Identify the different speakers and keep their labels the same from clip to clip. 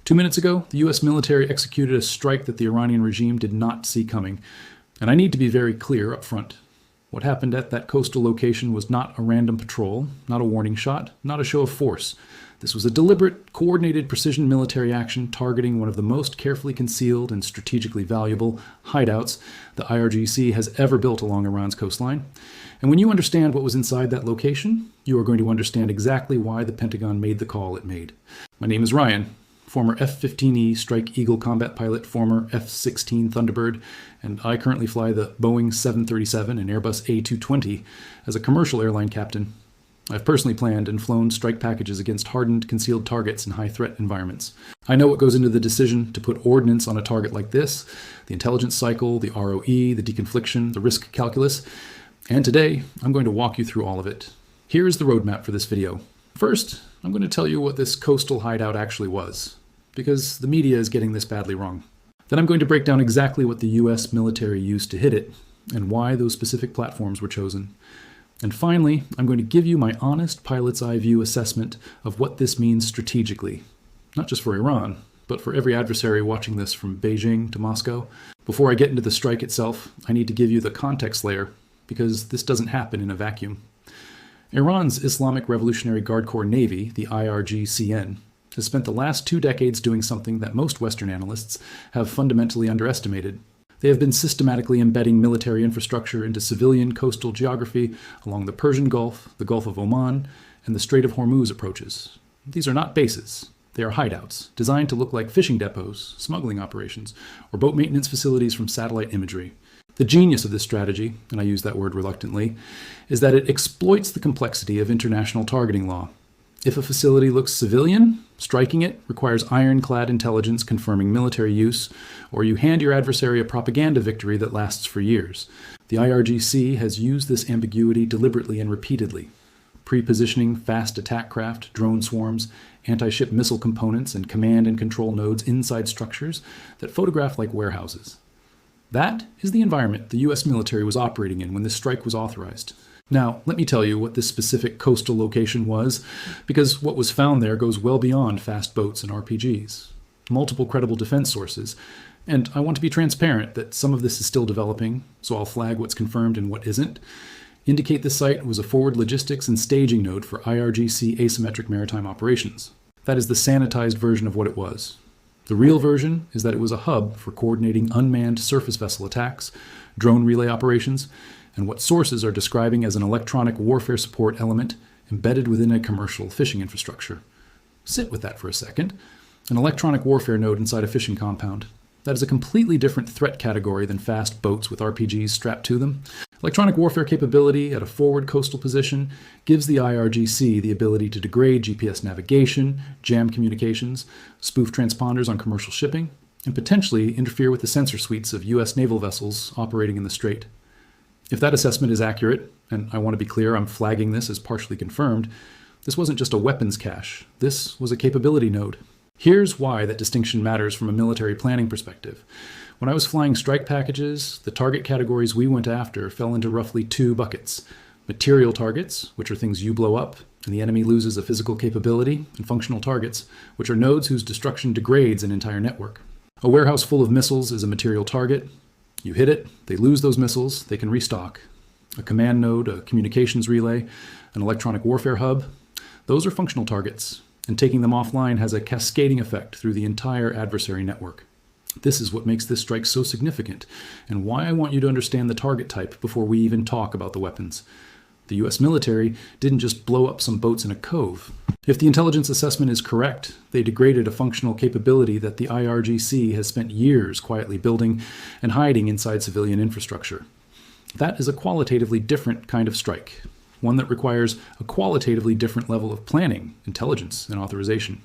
Speaker 1: 2 minutes ago, the US military executed a strike that the Iranian regime did not see coming. And I need to be very clear up front. What happened at that coastal location was not a random patrol, not a warning shot, not a show of force. This was a deliberate, coordinated precision military action targeting one of the most carefully concealed and strategically valuable hideouts the IRGC has ever built along Iran's coastline. And when you understand what was inside that location, you are going to understand exactly why the Pentagon made the call it made. My name is Ryan, former F-15E Strike Eagle combat pilot, former F-16 Thunderbird, and I currently fly the Boeing 737 and Airbus A220 as a commercial airline captain. I've personally planned and flown strike packages against hardened, concealed targets in high-threat environments. I know what goes into the decision to put ordnance on a target like this, the intelligence cycle, the ROE, the deconfliction, the risk calculus, and today I'm going to walk you through all of it. Here's the roadmap for this video. First, I'm going to tell you what this coastal hideout actually was, because the media is getting this badly wrong. Then I'm going to break down exactly what the US military used to hit it, and why those specific platforms were chosen. And finally, I'm going to give you my honest pilot's eye view assessment of what this means strategically, not just for Iran, but for every adversary watching this from Beijing to Moscow. Before I get into the strike itself, I need to give you the context layer, because this doesn't happen in a vacuum. Iran's Islamic Revolutionary Guard Corps Navy, the IRGCN, has spent the last 2 decades doing something that most Western analysts have fundamentally underestimated. They have been systematically embedding military infrastructure into civilian coastal geography along the Persian Gulf, the Gulf of Oman, and the Strait of Hormuz approaches. These are not bases. They are hideouts, designed to look like fishing depots, smuggling operations, or boat maintenance facilities from satellite imagery. The genius of this strategy, and I use that word reluctantly, is that it exploits the complexity of international targeting law. If a facility looks civilian, striking it requires ironclad intelligence confirming military use, or you hand your adversary a propaganda victory that lasts for years. The IRGC has used this ambiguity deliberately and repeatedly, pre-positioning fast attack craft, drone swarms, anti-ship missile components, and command and control nodes inside structures that photograph like warehouses. That is the environment the US military was operating in when this strike was authorized. Now, let me tell you what this specific coastal location was, because what was found there goes well beyond fast boats and RPGs. Multiple credible defense sources, and I want to be transparent that some of this is still developing, so I'll flag what's confirmed and what isn't, indicate the site was a forward logistics and staging node for IRGC asymmetric maritime operations. That is the sanitized version of what it was. The real version is that it was a hub for coordinating unmanned surface vessel attacks, drone relay operations, and what sources are describing as an electronic warfare support element embedded within a commercial fishing infrastructure. Sit with that for a second. An electronic warfare node inside a fishing compound. That is a completely different threat category than fast boats with RPGs strapped to them. Electronic warfare capability at a forward coastal position gives the IRGC the ability to degrade GPS navigation, jam communications, spoof transponders on commercial shipping, and potentially interfere with the sensor suites of US naval vessels operating in the strait. If that assessment is accurate, and I want to be clear, I'm flagging this as partially confirmed, this wasn't just a weapons cache. This was a capability node. Here's why that distinction matters from a military planning perspective. When I was flying strike packages, the target categories we went after fell into roughly 2 buckets. Material targets, which are things you blow up, and the enemy loses a physical capability, and functional targets, which are nodes whose destruction degrades an entire network. A warehouse full of missiles is a material target. You hit it, they lose those missiles, they can restock. A command node, a communications relay, an electronic warfare hub, those are functional targets, and taking them offline has a cascading effect through the entire adversary network. This is what makes this strike so significant, and why I want you to understand the target type before we even talk about the weapons. The US military didn't just blow up some boats in a cove. If the intelligence assessment is correct, they degraded a functional capability that the IRGC has spent years quietly building and hiding inside civilian infrastructure. That is a qualitatively different kind of strike, one that requires a qualitatively different level of planning, intelligence, and authorization.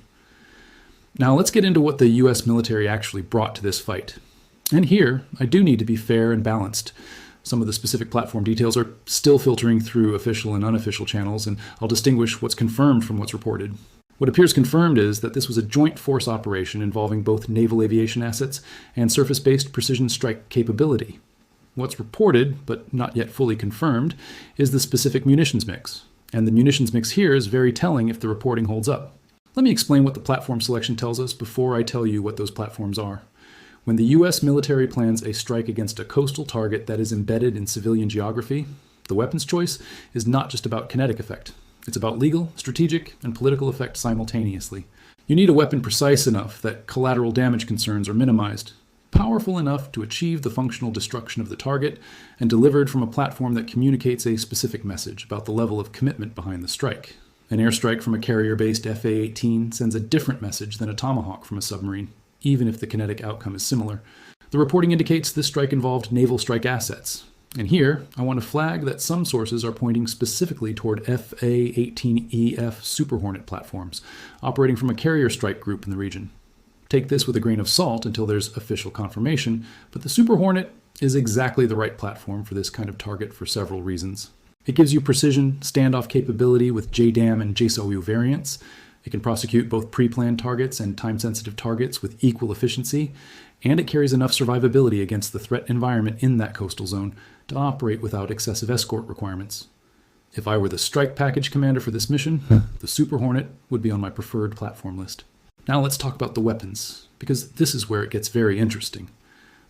Speaker 1: Now let's get into what the US military actually brought to this fight. And here, I do need to be fair and balanced. Some of the specific platform details are still filtering through official and unofficial channels, and I'll distinguish what's confirmed from what's reported. What appears confirmed is that this was a joint force operation involving both naval aviation assets and surface-based precision strike capability. What's reported, but not yet fully confirmed, is the specific munitions mix. And the munitions mix here is very telling if the reporting holds up. Let me explain what the platform selection tells us before I tell you what those platforms are. When the U.S. military plans a strike against a coastal target that is embedded in civilian geography, the weapons choice is not just about kinetic effect. It's about legal, strategic, and political effect simultaneously. You need a weapon precise enough that collateral damage concerns are minimized, powerful enough to achieve the functional destruction of the target, and delivered from a platform that communicates a specific message about the level of commitment behind the strike. An airstrike from a carrier-based FA-18 sends a different message than a Tomahawk from a submarine, even if the kinetic outcome is similar. The reporting indicates this strike involved naval strike assets. And here, I want to flag that some sources are pointing specifically toward FA-18EF Super Hornet platforms, operating from a carrier strike group in the region. Take this with a grain of salt until there's official confirmation, but the Super Hornet is exactly the right platform for this kind of target for several reasons. It gives you precision standoff capability with JDAM and JSOU variants. It can prosecute both pre-planned targets and time-sensitive targets with equal efficiency, and it carries enough survivability against the threat environment in that coastal zone to operate without excessive escort requirements. If I were the strike package commander for this mission, the Super Hornet would be on my preferred platform list. Now let's talk about the weapons, because this is where it gets very interesting.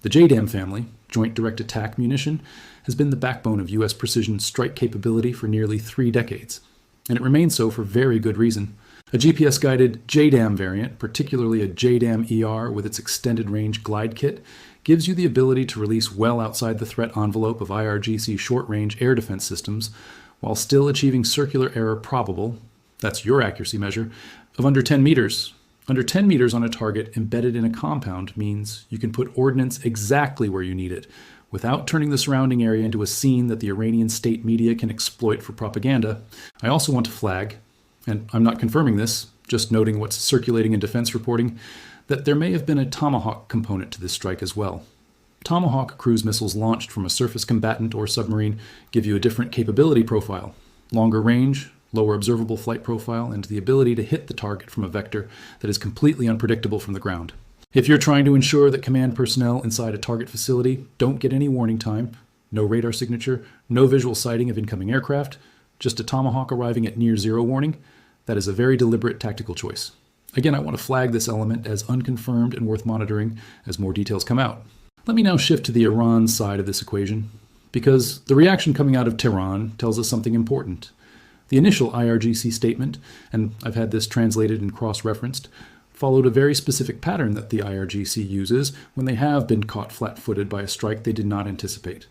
Speaker 1: The JDAM family, Joint Direct Attack Munition, has been the backbone of U.S. precision strike capability for nearly 3 decades, and it remains so for very good reason. A GPS-guided JDAM variant, particularly a JDAM-ER with its extended range glide kit, gives you the ability to release well outside the threat envelope of IRGC short-range air defense systems, while still achieving circular error probable, that's your accuracy measure, of under 10 meters. Under 10 meters on a target embedded in a compound means you can put ordnance exactly where you need it, without turning the surrounding area into a scene that the Iranian state media can exploit for propaganda. I also want to flag, and I'm not confirming this, just noting what's circulating in defense reporting, that there may have been a Tomahawk component to this strike as well. Tomahawk cruise missiles launched from a surface combatant or submarine give you a different capability profile, longer range, lower observable flight profile, and the ability to hit the target from a vector that is completely unpredictable from the ground. If you're trying to ensure that command personnel inside a target facility don't get any warning time, no radar signature, no visual sighting of incoming aircraft, just a Tomahawk arriving at near zero warning, that is a very deliberate tactical choice. Again, I want to flag this element as unconfirmed and worth monitoring as more details come out. Let me now shift to the Iran side of this equation, because the reaction coming out of Tehran tells us something important. The initial IRGC statement, and I've had this translated and cross-referenced, followed a very specific pattern that the IRGC uses when they have been caught flat-footed by a strike they did not anticipate.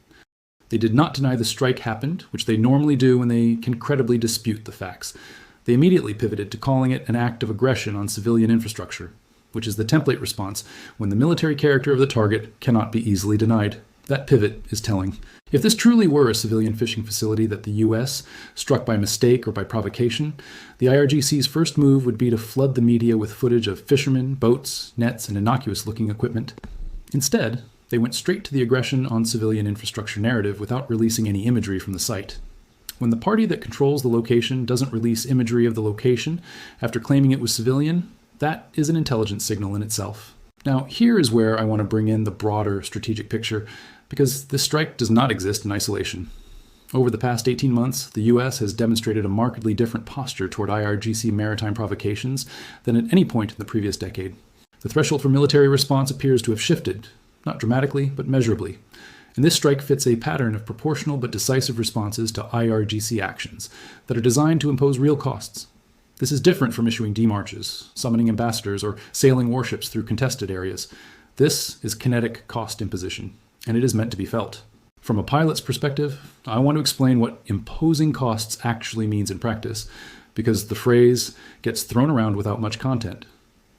Speaker 1: They did not deny the strike happened, which they normally do when they can credibly dispute the facts. They immediately pivoted to calling it an act of aggression on civilian infrastructure, which is the template response when the military character of the target cannot be easily denied. That pivot is telling. If this truly were a civilian fishing facility that the U.S. struck by mistake or by provocation, the IRGC's first move would be to flood the media with footage of fishermen, boats, nets, and innocuous-looking equipment. Instead, they went straight to the aggression on civilian infrastructure narrative without releasing any imagery from the site. When the party that controls the location doesn't release imagery of the location after claiming it was civilian, that is an intelligence signal in itself. Now, here is where I want to bring in the broader strategic picture, because this strike does not exist in isolation. Over the past 18 months, the U.S. has demonstrated a markedly different posture toward IRGC maritime provocations than at any point in the previous decade. The threshold for military response appears to have shifted, not dramatically, but measurably. And this strike fits a pattern of proportional but decisive responses to IRGC actions that are designed to impose real costs. This is different from issuing demarches, summoning ambassadors, or sailing warships through contested areas. This is kinetic cost imposition, and it is meant to be felt. From a pilot's perspective, I want to explain what imposing costs actually means in practice, because the phrase gets thrown around without much content.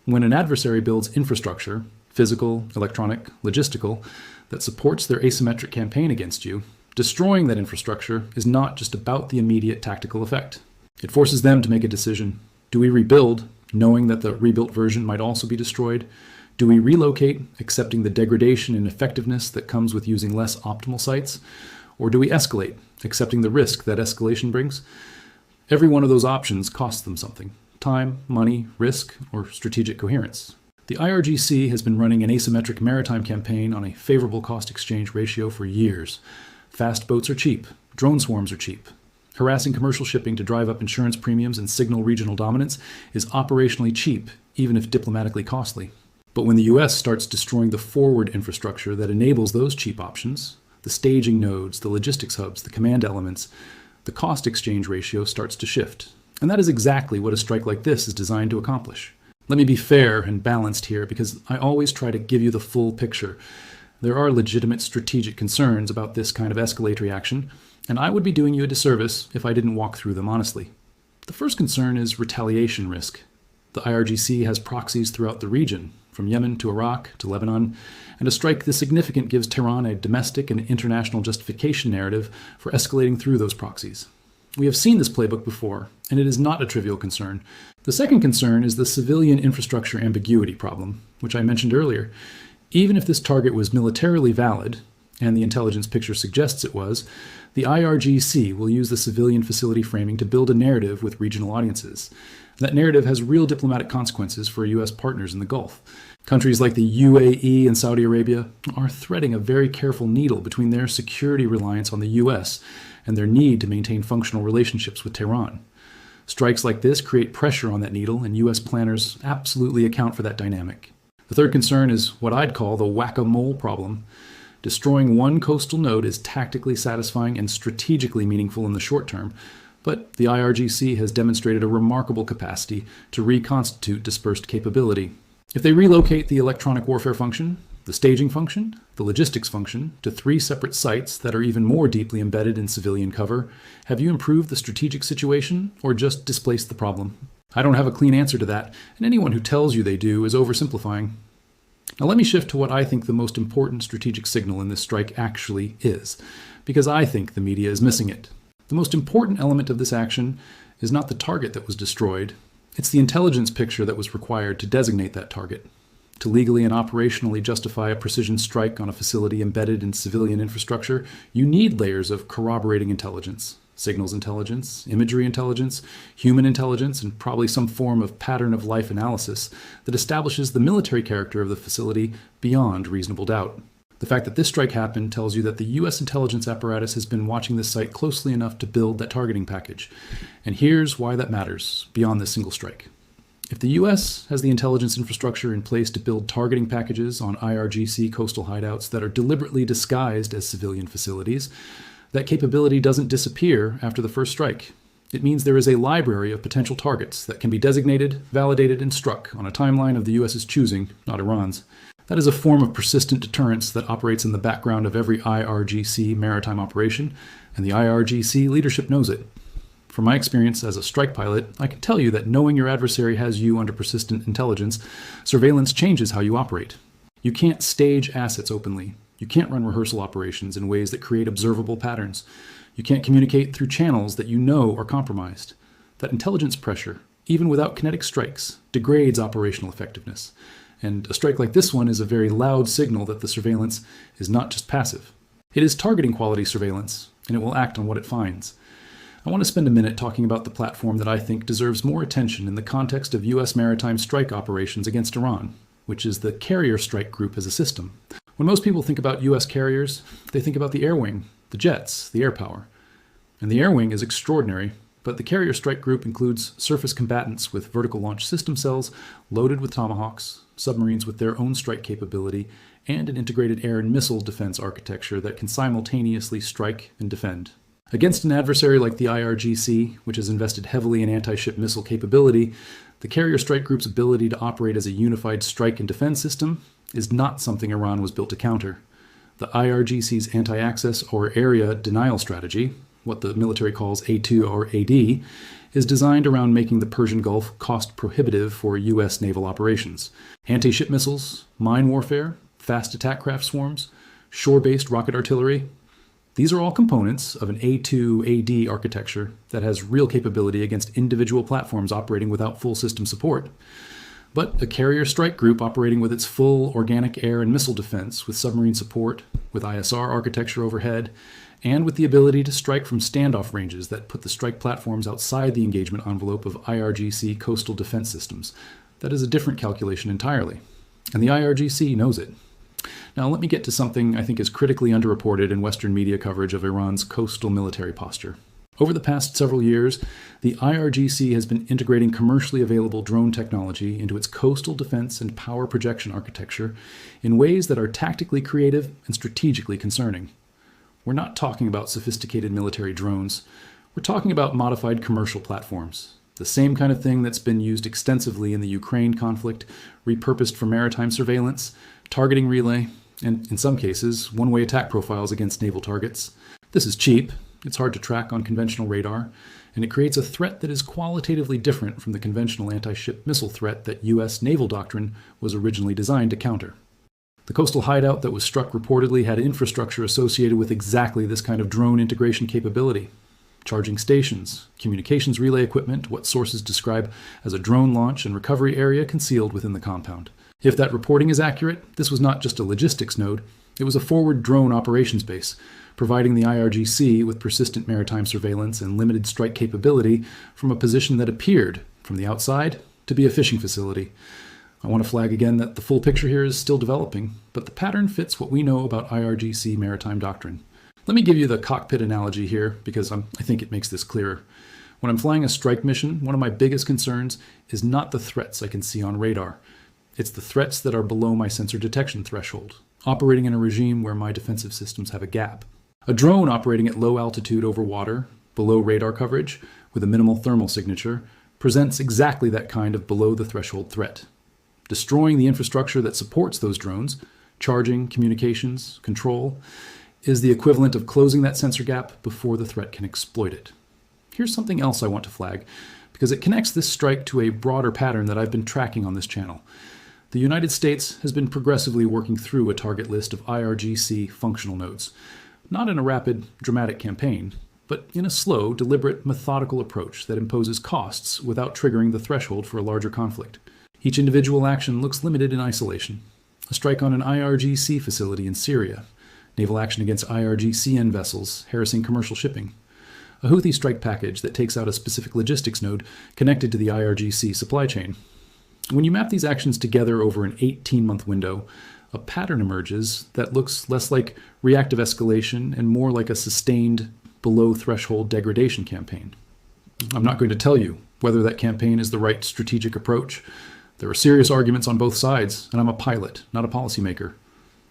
Speaker 1: When an adversary builds infrastructure, physical, electronic, logistical, that supports their asymmetric campaign against you, destroying that infrastructure is not just about the immediate tactical effect. It forces them to make a decision. Do we rebuild, knowing that the rebuilt version might also be destroyed? Do we relocate, accepting the degradation in effectiveness that comes with using less optimal sites? Or do we escalate, accepting the risk that escalation brings? Every one of those options costs them something: time, money, risk, or strategic coherence. The IRGC has been running an asymmetric maritime campaign on a favorable cost-exchange ratio for years. Fast boats are cheap. Drone swarms are cheap. Harassing commercial shipping to drive up insurance premiums and signal regional dominance is operationally cheap, even if diplomatically costly. But when the US starts destroying the forward infrastructure that enables those cheap options, the staging nodes, the logistics hubs, the command elements, the cost exchange ratio starts to shift. And that is exactly what a strike like this is designed to accomplish. Let me be fair and balanced here, because I always try to give you the full picture. There are legitimate strategic concerns about this kind of escalatory action, and I would be doing you a disservice if I didn't walk through them honestly. The first concern is retaliation risk. The IRGC has proxies throughout the region, from Yemen to Iraq to Lebanon, and a strike this significant gives Tehran a domestic and international justification narrative for escalating through those proxies. We have seen this playbook before, and it is not a trivial concern. The second concern is the civilian infrastructure ambiguity problem, which I mentioned earlier. Even if this target was militarily valid, and the intelligence picture suggests it was, the IRGC will use the civilian facility framing to build a narrative with regional audiences. That narrative has real diplomatic consequences for U.S. partners in the Gulf. Countries like the UAE and Saudi Arabia are threading a very careful needle between their security reliance on the U.S. and their need to maintain functional relationships with Tehran. Strikes like this create pressure on that needle, and U.S. planners absolutely account for that dynamic. The third concern is what I'd call the whack-a-mole problem. Destroying one coastal node is tactically satisfying and strategically meaningful in the short term, but the IRGC has demonstrated a remarkable capacity to reconstitute dispersed capability. If they relocate the electronic warfare function, the staging function, the logistics function, to 3 separate sites that are even more deeply embedded in civilian cover, have you improved the strategic situation or just displaced the problem? I don't have a clean answer to that, and anyone who tells you they do is oversimplifying. Now let me shift to what I think the most important strategic signal in this strike actually is, because I think the media is missing it. The most important element of this action is not the target that was destroyed, it's the intelligence picture that was required to designate that target. To legally and operationally justify a precision strike on a facility embedded in civilian infrastructure, you need layers of corroborating intelligence. Signals intelligence, imagery intelligence, human intelligence, and probably some form of pattern of life analysis that establishes the military character of the facility beyond reasonable doubt. The fact that this strike happened tells you that the U.S. intelligence apparatus has been watching this site closely enough to build that targeting package. And here's why that matters beyond this single strike. If the U.S. has the intelligence infrastructure in place to build targeting packages on IRGC coastal hideouts that are deliberately disguised as civilian facilities, that capability doesn't disappear after the first strike. It means there is a library of potential targets that can be designated, validated, and struck on a timeline of the U.S.'s choosing, not Iran's. That is a form of persistent deterrence that operates in the background of every IRGC maritime operation, and the IRGC leadership knows it. From my experience as a strike pilot, I can tell you that knowing your adversary has you under persistent intelligence, surveillance changes how you operate. You can't stage assets openly. You can't run rehearsal operations in ways that create observable patterns. You can't communicate through channels that you know are compromised. That intelligence pressure, even without kinetic strikes, degrades operational effectiveness. And a strike like this one is a very loud signal that the surveillance is not just passive. It is targeting quality surveillance, and it will act on what it finds. I want to spend a minute talking about the platform that I think deserves more attention in the context of U.S. maritime strike operations against Iran, which is the carrier strike group as a system. When most people think about U.S. carriers, they think about the air wing, the jets, the air power. And the air wing is extraordinary, but the carrier strike group includes surface combatants with vertical launch system cells loaded with Tomahawks, submarines with their own strike capability, and an integrated air and missile defense architecture that can simultaneously strike and defend. Against an adversary like the IRGC, which has invested heavily in anti-ship missile capability, the carrier strike group's ability to operate as a unified strike and defense system is not something Iran was built to counter. The IRGC's anti-access or area denial strategy, what the military calls A2 or AD, is designed around making the Persian Gulf cost prohibitive for U.S. naval operations. Anti-ship missiles, mine warfare, fast attack craft swarms, shore-based rocket artillery, these are all components of an A2 AD architecture that has real capability against individual platforms operating without full system support. But a carrier strike group operating with its full organic air and missile defense, with submarine support, with ISR architecture overhead, and with the ability to strike from standoff ranges that put the strike platforms outside the engagement envelope of IRGC coastal defense systems. That is a different calculation entirely. And the IRGC knows it. Now let me get to something I think is critically underreported in Western media coverage of Iran's coastal military posture. Over the past several years, the IRGC has been integrating commercially available drone technology into its coastal defense and power projection architecture in ways that are tactically creative and strategically concerning. We're not talking about sophisticated military drones. We're talking about modified commercial platforms, the same kind of thing that's been used extensively in the Ukraine conflict, repurposed for maritime surveillance, targeting relay, and in some cases, one-way attack profiles against naval targets. This is cheap. It's hard to track on conventional radar, and it creates a threat that is qualitatively different from the conventional anti-ship missile threat that U.S. naval doctrine was originally designed to counter. The coastal hideout that was struck reportedly had infrastructure associated with exactly this kind of drone integration capability. Charging stations, communications relay equipment, what sources describe as a drone launch and recovery area concealed within the compound. If that reporting is accurate, this was not just a logistics node, it was a forward drone operations base, providing the IRGC with persistent maritime surveillance and limited strike capability from a position that appeared, from the outside, to be a fishing facility. I want to flag again that the full picture here is still developing, but the pattern fits what we know about IRGC maritime doctrine. Let me give you the cockpit analogy here, because I think it makes this clearer. When I'm flying a strike mission, one of my biggest concerns is not the threats I can see on radar. It's the threats that are below my sensor detection threshold, operating in a regime where my defensive systems have a gap. A drone operating at low altitude over water, below radar coverage, with a minimal thermal signature, presents exactly that kind of below-the-threshold threat. Destroying the infrastructure that supports those drones, charging, communications, control, is the equivalent of closing that sensor gap before the threat can exploit it. Here's something else I want to flag, because it connects this strike to a broader pattern that I've been tracking on this channel. The United States has been progressively working through a target list of IRGC functional nodes. Not in a rapid, dramatic campaign, but in a slow, deliberate, methodical approach that imposes costs without triggering the threshold for a larger conflict. Each individual action looks limited in isolation. A strike on an IRGC facility in Syria, naval action against IRGCN vessels harassing commercial shipping, a Houthi strike package that takes out a specific logistics node connected to the IRGC supply chain. When you map these actions together over an 18-month window, a pattern emerges that looks less like reactive escalation and more like a sustained, below-threshold degradation campaign. I'm not going to tell you whether that campaign is the right strategic approach. There are serious arguments on both sides, and I'm a pilot, not a policymaker.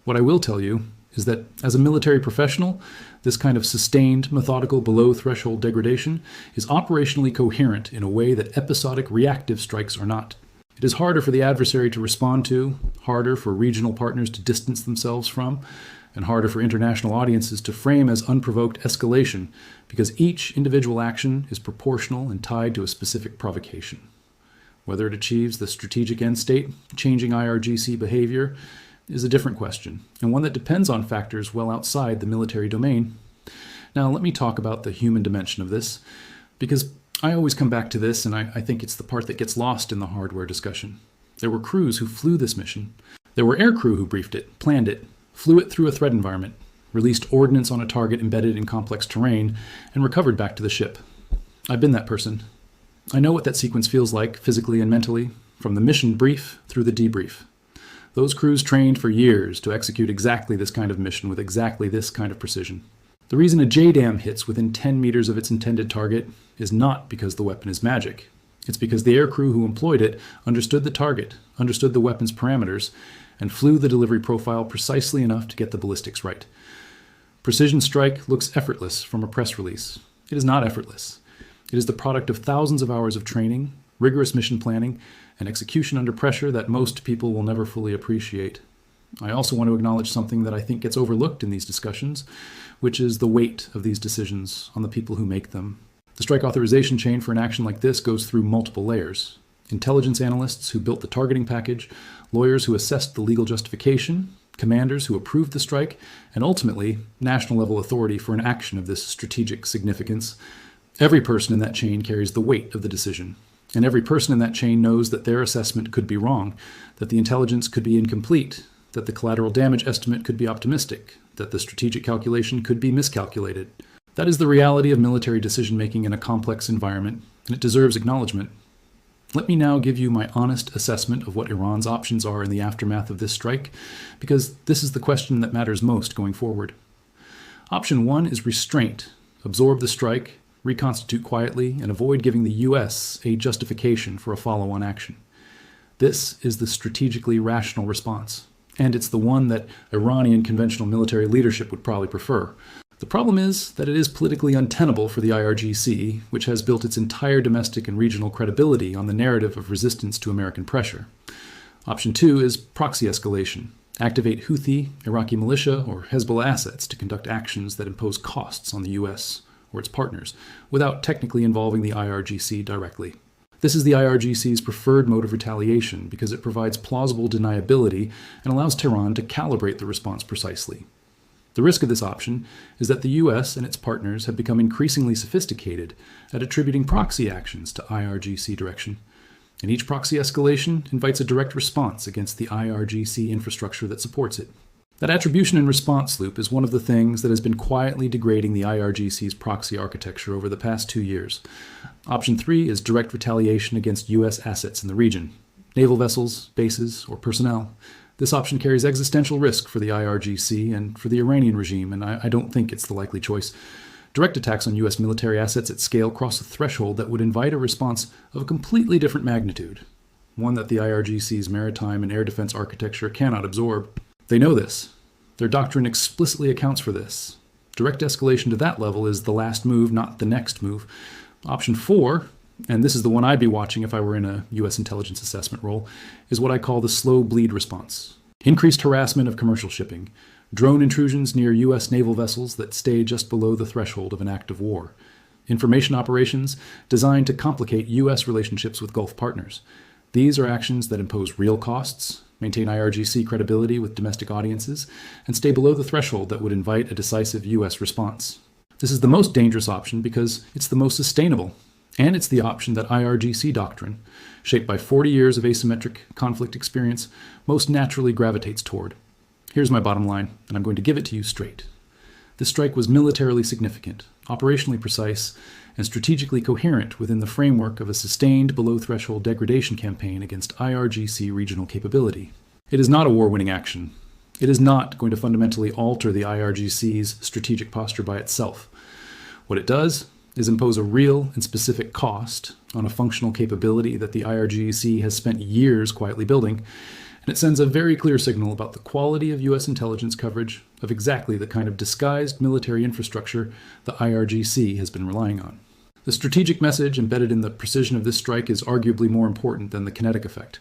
Speaker 1: What I will tell you is that as a military professional, this kind of sustained, methodical, below-threshold degradation is operationally coherent in a way that episodic reactive strikes are not. It is harder for the adversary to respond to, harder for regional partners to distance themselves from, and harder for international audiences to frame as unprovoked escalation, because each individual action is proportional and tied to a specific provocation. Whether it achieves the strategic end state, changing IRGC behavior, is a different question, and one that depends on factors well outside the military domain. Now, let me talk about the human dimension of this, because I always come back to this, and I think it's the part that gets lost in the hardware discussion. There were crews who flew this mission. There were aircrew who briefed it, planned it, flew it through a threat environment, released ordnance on a target embedded in complex terrain, and recovered back to the ship. I've been that person. I know what that sequence feels like, physically and mentally, from the mission brief through the debrief. Those crews trained for years to execute exactly this kind of mission with exactly this kind of precision. The reason a JDAM hits within 10 meters of its intended target is not because the weapon is magic. It's because the aircrew who employed it understood the target, understood the weapon's parameters, and flew the delivery profile precisely enough to get the ballistics right. Precision strike looks effortless from a press release. It is not effortless. It is the product of thousands of hours of training, rigorous mission planning, and execution under pressure that most people will never fully appreciate. I also want to acknowledge something that I think gets overlooked in these discussions, which is the weight of these decisions on the people who make them. The strike authorization chain for an action like this goes through multiple layers. Intelligence analysts who built the targeting package, lawyers who assessed the legal justification, commanders who approved the strike, and ultimately, national-level authority for an action of this strategic significance. Every person in that chain carries the weight of the decision, and every person in that chain knows that their assessment could be wrong, that the intelligence could be incomplete, that the collateral damage estimate could be optimistic, that the strategic calculation could be miscalculated. That is the reality of military decision-making in a complex environment, and it deserves acknowledgement. Let me now give you my honest assessment of what Iran's options are in the aftermath of this strike, because this is the question that matters most going forward. Option 1 is restraint. Absorb the strike, reconstitute quietly, and avoid giving the U.S. a justification for a follow-on action. This is the strategically rational response, and it's the one that Iranian conventional military leadership would probably prefer. The problem is that it is politically untenable for the IRGC, which has built its entire domestic and regional credibility on the narrative of resistance to American pressure. Option 2 is proxy escalation. Activate Houthi, Iraqi militia, or Hezbollah assets to conduct actions that impose costs on the U.S. or its partners, without technically involving the IRGC directly. This is the IRGC's preferred mode of retaliation because it provides plausible deniability and allows Tehran to calibrate the response precisely. The risk of this option is that the U.S. and its partners have become increasingly sophisticated at attributing proxy actions to IRGC direction, and each proxy escalation invites a direct response against the IRGC infrastructure that supports it. That attribution and response loop is one of the things that has been quietly degrading the IRGC's proxy architecture over the past 2 years. Option 3 is direct retaliation against U.S. assets in the region, naval vessels, bases, or personnel. This option carries existential risk for the IRGC and for the Iranian regime, and I don't think it's the likely choice. Direct attacks on U.S. military assets at scale cross a threshold that would invite a response of a completely different magnitude, one that the IRGC's maritime and air defense architecture cannot absorb. They know this. Their doctrine explicitly accounts for this. Direct escalation to that level is the last move, not the next move. Option 4, and this is the one I'd be watching if I were in a U.S. intelligence assessment role, is what I call the slow bleed response. Increased harassment of commercial shipping, drone intrusions near U.S. naval vessels that stay just below the threshold of an act of war, information operations designed to complicate U.S. relationships with Gulf partners. These are actions that impose real costs, maintain IRGC credibility with domestic audiences, and stay below the threshold that would invite a decisive U.S. response. This is the most dangerous option because it's the most sustainable, and it's the option that IRGC doctrine, shaped by 40 years of asymmetric conflict experience, most naturally gravitates toward. Here's my bottom line, and I'm going to give it to you straight. This strike was militarily significant, operationally precise, and strategically coherent within the framework of a sustained below-threshold degradation campaign against IRGC regional capability. It is not a war-winning action. It is not going to fundamentally alter the IRGC's strategic posture by itself. What it does is impose a real and specific cost on a functional capability that the IRGC has spent years quietly building, and it sends a very clear signal about the quality of U.S. intelligence coverage of exactly the kind of disguised military infrastructure the IRGC has been relying on. The strategic message embedded in the precision of this strike is arguably more important than the kinetic effect.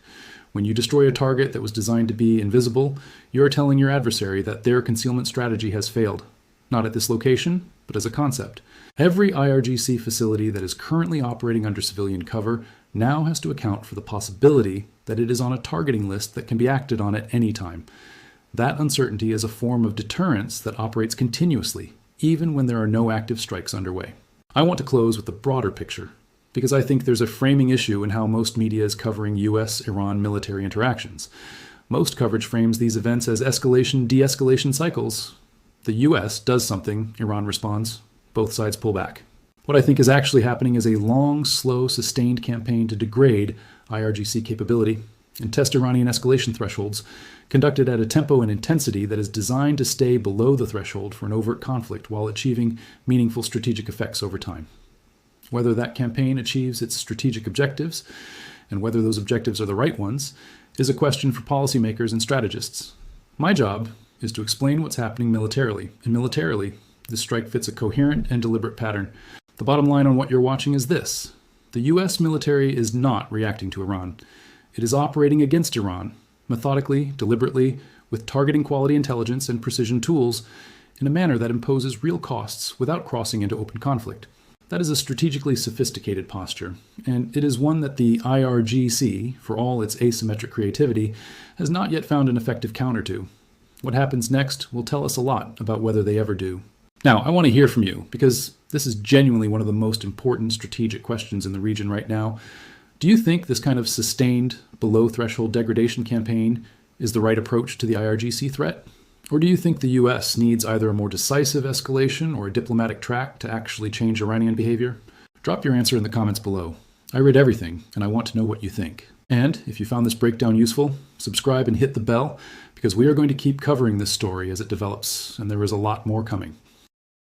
Speaker 1: When you destroy a target that was designed to be invisible, you are telling your adversary that their concealment strategy has failed, not at this location, but as a concept. Every IRGC facility that is currently operating under civilian cover now has to account for the possibility that it is on a targeting list that can be acted on at any time. That uncertainty is a form of deterrence that operates continuously, even when there are no active strikes underway. I want to close with the broader picture, because I think there's a framing issue in how most media is covering U.S.-Iran military interactions. Most coverage frames these events as escalation-de-escalation cycles. The U.S. does something, Iran responds, both sides pull back. What I think is actually happening is a long, slow, sustained campaign to degrade IRGC capability and test Iranian escalation thresholds, conducted at a tempo and intensity that is designed to stay below the threshold for an overt conflict while achieving meaningful strategic effects over time. Whether that campaign achieves its strategic objectives, and whether those objectives are the right ones, is a question for policymakers and strategists. My job is to explain what's happening militarily, and militarily, this strike fits a coherent and deliberate pattern. The bottom line on what you're watching is this. The U.S. military is not reacting to Iran. It is operating against Iran, methodically, deliberately, with targeting quality intelligence and precision tools in a manner that imposes real costs without crossing into open conflict. That is a strategically sophisticated posture, and it is one that the IRGC, for all its asymmetric creativity, has not yet found an effective counter to. What happens next will tell us a lot about whether they ever do. Now, I want to hear from you, because this is genuinely one of the most important strategic questions in the region right now. Do you think this kind of sustained, below-threshold degradation campaign is the right approach to the IRGC threat? Or do you think the U.S. needs either a more decisive escalation or a diplomatic track to actually change Iranian behavior? Drop your answer in the comments below. I read everything, and I want to know what you think. And if you found this breakdown useful, subscribe and hit the bell, because we are going to keep covering this story as it develops, and there is a lot more coming.